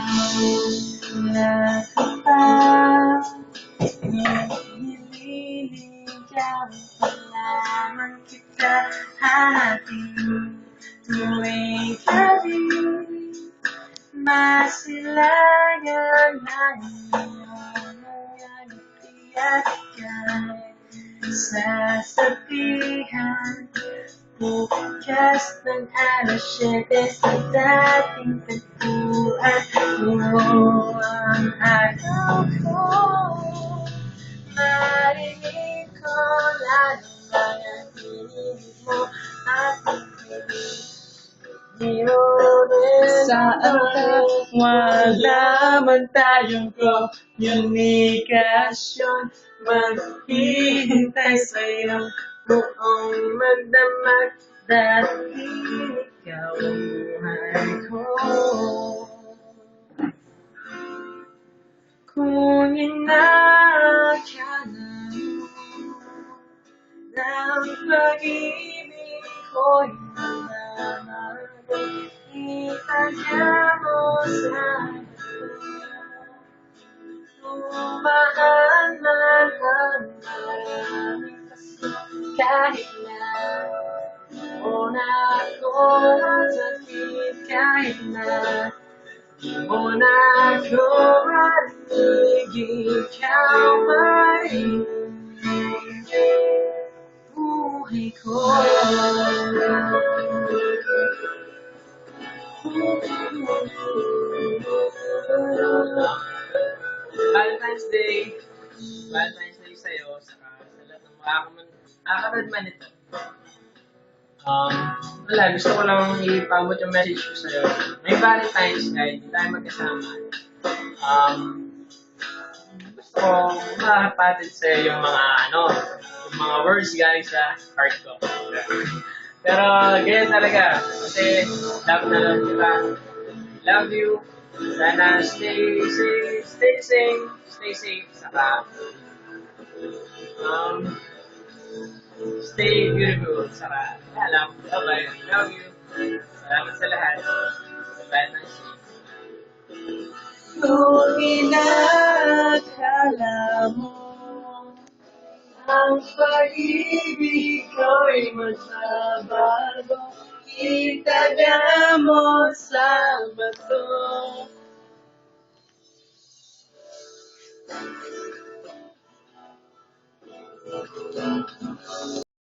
Naalala ko pa, nililigawan pa lamang kita ating tuwing gabi. Masilayan ng iyong mga ngiti at ika'y sasabihan. Bukas ng alas 7 sa dating tagpuan mo ang araw ko. Marinig ko lalo mga tinig mo at Saan ka? wala man tayong komunikasyon. Maghihintay sa'yo buong magdamag dahil ikaw ang buhay ko. Kung inakala mo na ang pag-ibig ko'y magbabago, itagya mo sa tumaan man ang maraming paso. Kahit na mo na ako masakit, kahit na mo na ako malig, ikaw pa rin buhay ko. Valentine's Day. Valentine's Day sa'yo, saka sa lahat ng makakapad man ito. Wala, gusto ko lang ipabot yung message ko sa'yo. May Valentine's Day, hindi tayo magkasama. Gusto ko makakapatid sa'yo yung mga words galing sa heart ko. Pero, ganyan talaga. Kasi, love na love kita. Love you. Sana stay safe, saka stay beautiful, saka alam, bye-bye, love you. Salamat sa lahat. Bye na. Kung inakala mo ang pag-ibig ko'y magbabago, itagya mo sa bato.